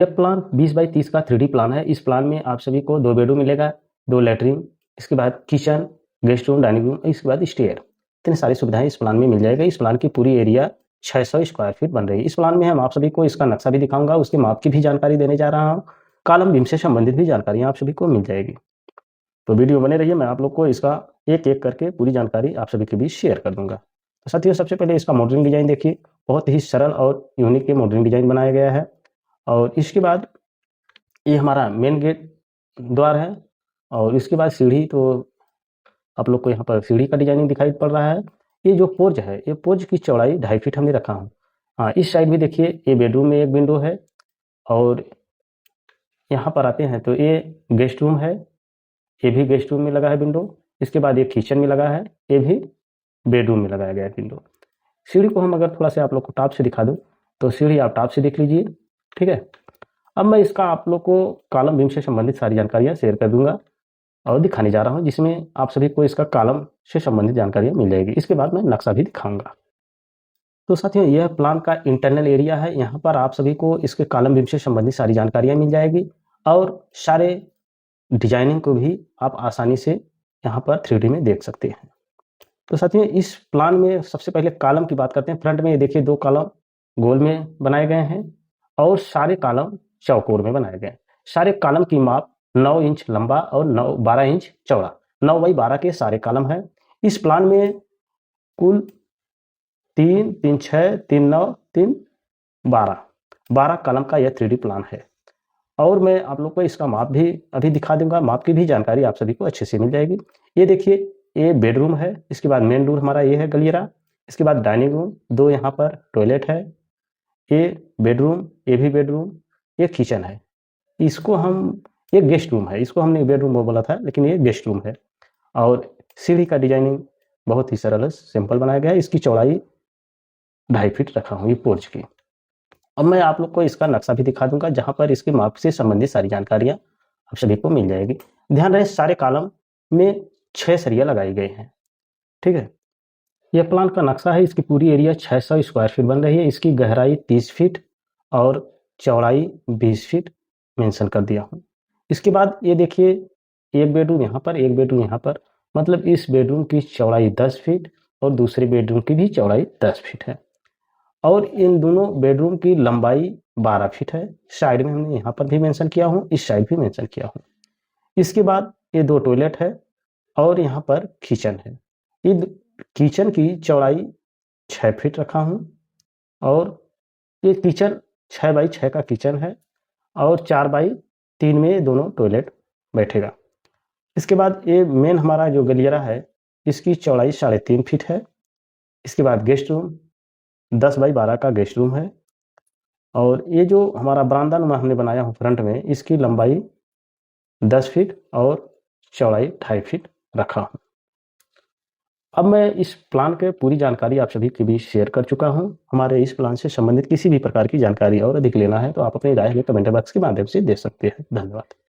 यह plan 20 by 30 का 3D plan है। इस प्लान में आप सभी को 2 बेडरूम मिलेगा, 2 लैट्रिन, इसके बाद kitchen, guest room, dining room, इसके बाद स्टेयर। इतनी सारी सुविधाएं इस प्लान में मिल जाएगा। इस प्लान की पूरी एरिया 600 स्क्वायर फीट बन रही है। इस प्लान में हम आप सभी को इसका नक्शा भी दिखाऊंगा, उसके माप की भी जानकारी देने जा रहा हूँ, कॉलम बीम से संबंधित भी जानकारियाँ आप सभी को मिल जाएगी। तो वीडियो बने रहिए, मैं आप लोग को इसका एक एक करके पूरी जानकारी आप सभी के बीच शेयर कर दूंगा। तो साथियों, सबसे पहले इसका मॉडलिंग डिजाइन देखिए, बहुत ही सरल और यूनिक के मॉडलिंग डिजाइन बनाया गया है। और इसके बाद ये हमारा मेन गेट द्वार है, और इसके बाद सीढ़ी, तो आप लोग को यहाँ पर सीढ़ी का डिजाइनिंग दिखाई पड़ रहा है। ये जो पोर्च है, ये पोर्च की चौड़ाई 2.5 फीट हमने रखा हूँ। हाँ, इस साइड भी देखिए, ये बेडरूम में एक विंडो है, और यहाँ पर आते हैं तो ये गेस्ट रूम है, ये भी गेस्ट रूम में लगा है विंडो। इसके बाद ये किचन में लगा है, ये भी बेडरूम में लगाया गया है विंडो। सीढ़ी को हम अगर थोड़ा सा आप लोग को टॉप से दिखा दूँ, तो सीढ़ी आप टॉप से देख लीजिए, ठीक है। अब मैं इसका आप लोग को कॉलम बीम से संबंधित सारी जानकारियाँ शेयर कर दूंगा और दिखाने जा रहा हूँ, जिसमें आप सभी को इसका कॉलम से संबंधित जानकारियाँ मिल जाएगी। इसके बाद मैं नक्शा भी दिखाऊंगा। तो साथियों, यह प्लान का इंटरनल एरिया है। यहाँ पर आप सभी को इसके कॉलम बीम से संबंधित सारी जानकारियाँ मिल जाएगी, और सारे डिजाइनिंग को भी आप आसानी से यहाँ पर 3D में देख सकते हैं। तो साथियों, इस प्लान में सबसे पहले कॉलम की बात करते हैं। फ्रंट में ये देखिए 2 कॉलम गोल में बनाए गए हैं, और सारे कॉलम चौकोर में बनाए गए। सारे कॉलम की माप 9 इंच लंबा और 12 इंच चौड़ा, 9 बाई 12 के सारे कॉलम हैं। इस प्लान में कुल 3, 3, 6, 3, 9, 3, 12 कॉलम का यह 3D प्लान है। और मैं आप लोग को इसका माप भी अभी दिखा दूंगा, माप की भी जानकारी आप सभी को अच्छे से मिल जाएगी। ये देखिए, ये बेडरूम है, इसके बाद मेन डोर हमारा ये है गलियारा, इसके बाद डाइनिंग रूम, 2 यहाँ पर टॉयलेट है, ये बेडरूम, ये भी बेडरूम, ये किचन है। इसको हम, ये गेस्ट रूम है, इसको हमने बेडरूम बोला था, लेकिन ये गेस्ट रूम है। और सीढ़ी का डिजाइनिंग बहुत ही सरल है, सिंपल बनाया गया है। इसकी चौड़ाई 2.5 फीट रखा हूँ ये पोर्च की। अब मैं आप लोग को इसका नक्शा भी दिखा दूंगा, जहां पर इसके माप से संबंधित सारी जानकारियां आप सभी को मिल जाएगी। ध्यान रहे, सारे कॉलम में 6 सरिया लगाई गई हैं, ठीक है। यह प्लान का नक्शा है। इसकी पूरी एरिया 600 स्क्वायर फीट बन रही है। इसकी गहराई 30 फीट और चौड़ाई 20 फीट मेंशन कर दिया हूँ। इसके बाद ये देखिए, एक बेडरूम यहाँ पर, एक बेडरूम यहाँ पर, मतलब इस बेडरूम की चौड़ाई 10 फीट और दूसरे बेडरूम की भी चौड़ाई 10 फीट है, और इन दोनों बेडरूम की लंबाई 12 फीट है। साइड में हमने यहाँ पर भी मेंशन किया हूँ, इस साइड भी मेंशन किया हूँ। इसके बाद ये 2 टॉयलेट है, और यहाँ पर किचन है। ये किचन की चौड़ाई 6 फीट रखा हूँ, और ये किचन 6 बाई 6 का किचन है, और 4 बाई 3 में ये दोनों टॉयलेट बैठेगा। इसके बाद ये मेन हमारा जो गलियारा है, इसकी चौड़ाई 3.5 फीट है। इसके बाद गेस्ट रूम 10 बाई 12 का गेस्ट रूम है, और ये जो हमारा बरामदा नुमा हमने बनाया हूँ फ्रंट में, इसकी लंबाई 10 फीट और चौड़ाई 2.5 फीट रखा हूँ। अब मैं इस प्लान के पूरी जानकारी आप सभी के बीच शेयर कर चुका हूँ। हमारे इस प्लान से संबंधित किसी भी प्रकार की जानकारी और अधिक लेना है तो आप अपनी राय हमें कमेंट बॉक्स के माध्यम से दे सकते हैं। धन्यवाद।